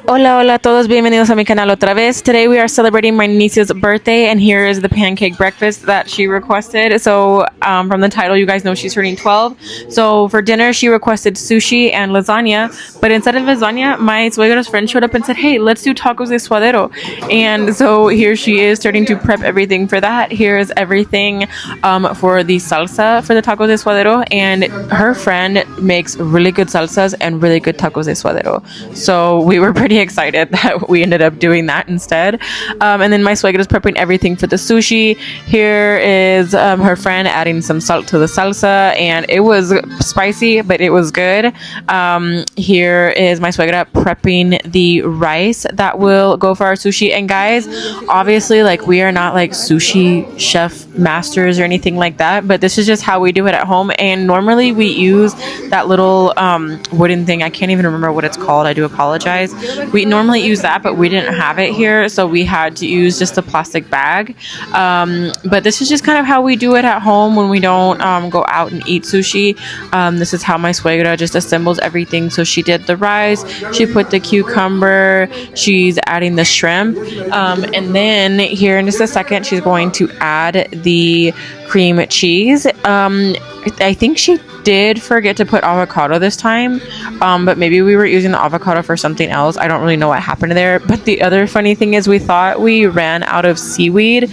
Hola, hola a todos, bienvenidos a mi canal otra vez. Today we are celebrating my niece's birthday, and here is the pancake breakfast that she requested. So from the title, you guys know she's turning 12. So for dinner, she requested sushi and lasagna, but instead of lasagna, my suegra's friend showed up and said, hey, let's do tacos de suadero. And so here she is starting to prep everything for that. Here's everything for the salsa for the tacos de suadero, and her friend makes really good salsas and really good tacos de suadero. So we were pretty excited that we ended up doing that instead. And then my suegra is prepping everything for the sushi. Here is her friend adding some salt to the salsa, and it was spicy, but it was good. Here is my suegra prepping the rice that will go for our sushi. And guys, obviously, like, we are not like sushi chef masters or anything like that, but this is just how we do it at home. And normally we use that little wooden thing. I can't even remember what it's called. I do apologize. We normally use that, but we didn't have it here, so we had to use just a plastic bag. But this is just kind of how we do it at home when we don't go out and eat sushi. This is how my suegra just assembles everything. So she did the rice, she put the cucumber, she's adding the shrimp, and then here in just a second she's going to add the cream cheese. I think she did forget to put avocado this time, but maybe we were using the avocado for something else. I don't really know what happened there. But the other funny thing is we thought we ran out of seaweed.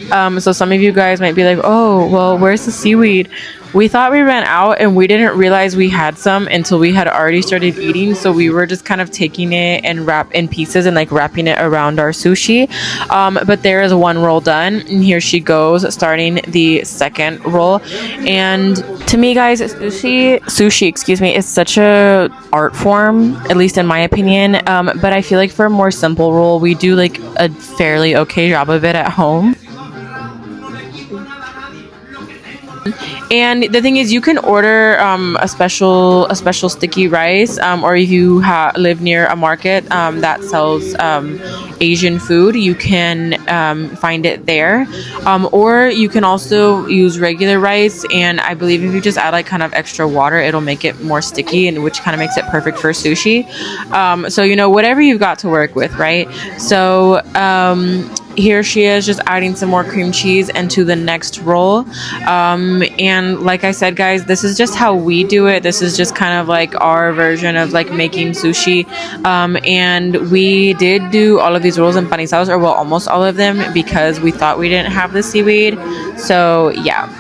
So some of you guys might be like, oh, well, where's the seaweed? We thought we ran out, and we didn't realize we had some until we had already started eating. So we were just kind of taking it and wrap in pieces and like wrapping it around our sushi. But there is one roll done, and here she goes starting the second roll. And to me, guys, sushi, excuse me, is such a art form, at least in my opinion. But I feel like for a more simple roll, we do like a fairly okay job of it at home. And the thing is, you can order a special sticky rice, or if you live near a market that sells Asian food, you can find it there. Or you can also use regular rice, and I believe if you just add like kind of extra water, it'll make it more sticky, and which kind of makes it perfect for sushi. So you know, whatever you've got to work with, right? So here she is just adding some more cream cheese into the next roll. And like I said, guys, this is just how we do it. This is just kind of like our version of like making sushi. And we did do all of these rolls empanizados, or well, almost all of them, because we thought we didn't have the seaweed. So yeah.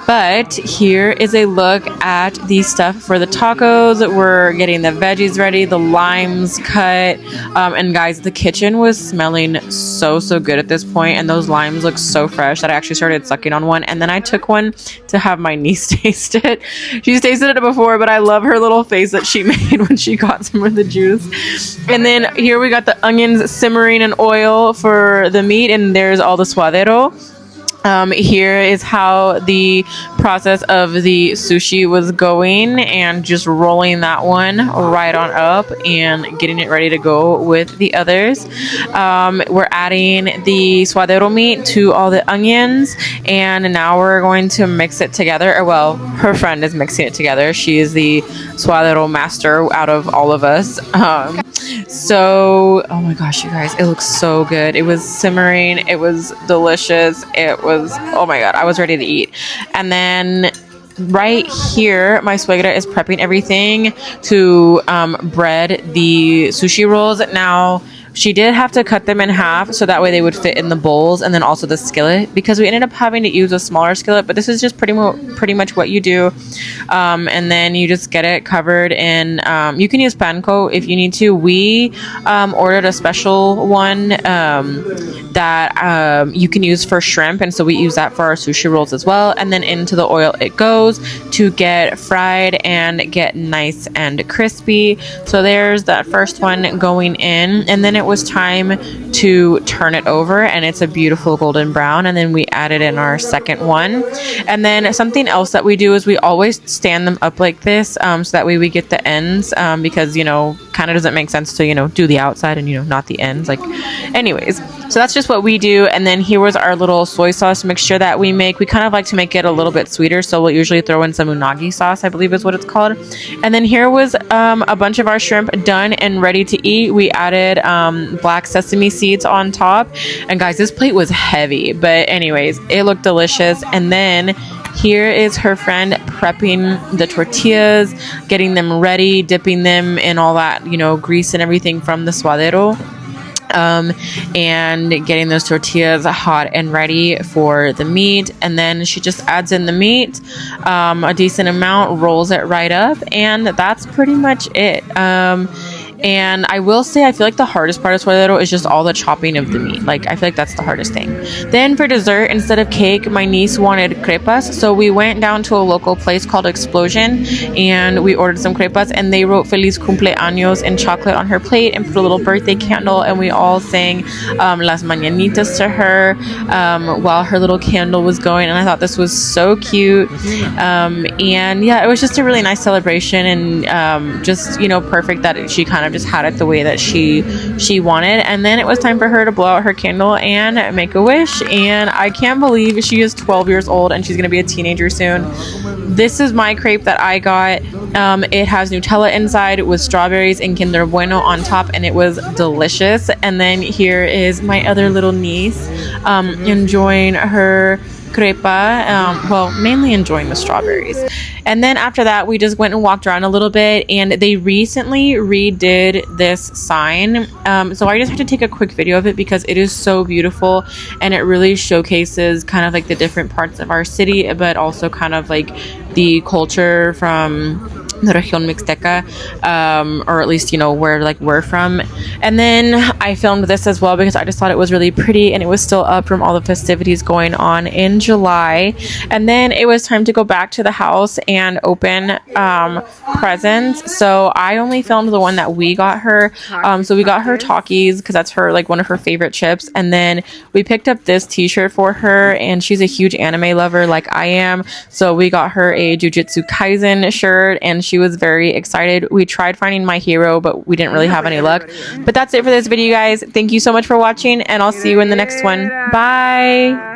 But here is a look at the stuff for the tacos. We're getting the veggies ready, the limes cut, and guys, the kitchen was smelling so good at this point, and those limes look so fresh that I actually started sucking on one, and then I took one to have my niece taste it. She's tasted it before, but I love her little face that she made when she got some of the juice. And then here we got the onions simmering in oil for the meat, and there's all the suadero. Here is how the process of the sushi was going, and just rolling that one right on up and getting it ready to go with the others. We're adding the suadero meat to all the onions, and now we're going to mix it together. Or well, her friend is mixing it together. She is the suadero master out of all of us. So, oh my gosh, you guys, it looks so good. It was simmering. It was delicious. It was, oh my God, I was ready to eat. And then right here, my suegra is prepping everything to bread the sushi rolls. Now, she did have to cut them in half so that way they would fit in the bowls, and then also the skillet, because we ended up having to use a smaller skillet, but this is just pretty much what you do. And then you just get it covered in, you can use panko if you need to. We ordered a special one that you can use for shrimp, and so we use that for our sushi rolls as well. And then into the oil it goes to get fried and get nice and crispy. So there's that first one going in, and then it was time to turn it over, and it's a beautiful golden brown, and then we added in our second one. And then something else that we do is we always stand them up like this, so that way we get the ends, because, you know, kind of doesn't make sense to, you know, do the outside and, you know, not the ends. Like, anyways, so that's just what we do. And then here was our little soy sauce mixture that we make. We kind of like to make it a little bit sweeter, so we'll usually throw in some unagi sauce, I believe is what it's called. And then here was a bunch of our shrimp done and ready to eat. We added black sesame seeds on top, and guys, this plate was heavy, but anyways, it looked delicious. And then here is her friend prepping the tortillas, getting them ready, dipping them in all that, you know, grease and everything from the suadero. And getting those tortillas hot and ready for the meat. And then she just adds in the meat, a decent amount, rolls it right up, and that's pretty much it. And I will say, I feel like the hardest part of suadero is just all the chopping of the meat. Like, I feel like that's the hardest thing. Then for dessert, instead of cake, my niece wanted crepas. So we went down to a local place called Explosion, and we ordered some crepas, and they wrote Feliz Cumpleaños in chocolate on her plate and put a little birthday candle, and we all sang Las Mañanitas to her while her little candle was going. And I thought this was so cute. And yeah, it was just a really nice celebration, and just, you know, perfect that she kind of just had it the way that she wanted. And then it was time for her to blow out her candle and make a wish, and I can't believe she is 12 years old and she's gonna be a teenager soon. This is my crepe that I got. It has Nutella inside with strawberries and Kinder Bueno on top, and it was delicious. And then here is my other little niece enjoying her crepa, well, mainly enjoying the strawberries. And then after that, we just went and walked around a little bit, and they recently redid this sign, so I just had to take a quick video of it because it is so beautiful, and it really showcases kind of like the different parts of our city, but also kind of like the culture from the Región Mixteca, or at least, you know, where like we're from. And then I filmed this as well because I just thought it was really pretty, and it was still up from all the festivities going on in July. And then it was time to go back to the house and open presents. So I only filmed the one that we got her. So we got her Takis because that's her, like, one of her favorite chips. And then we picked up this t-shirt for her, and she's a huge anime lover like I am, so we got her a Jujutsu Kaisen shirt, and she was very excited. We tried finding My Hero, but we didn't really have any luck. But that's it for this video, guys. Thank you so much for watching, and I'll see you in the next one. Bye.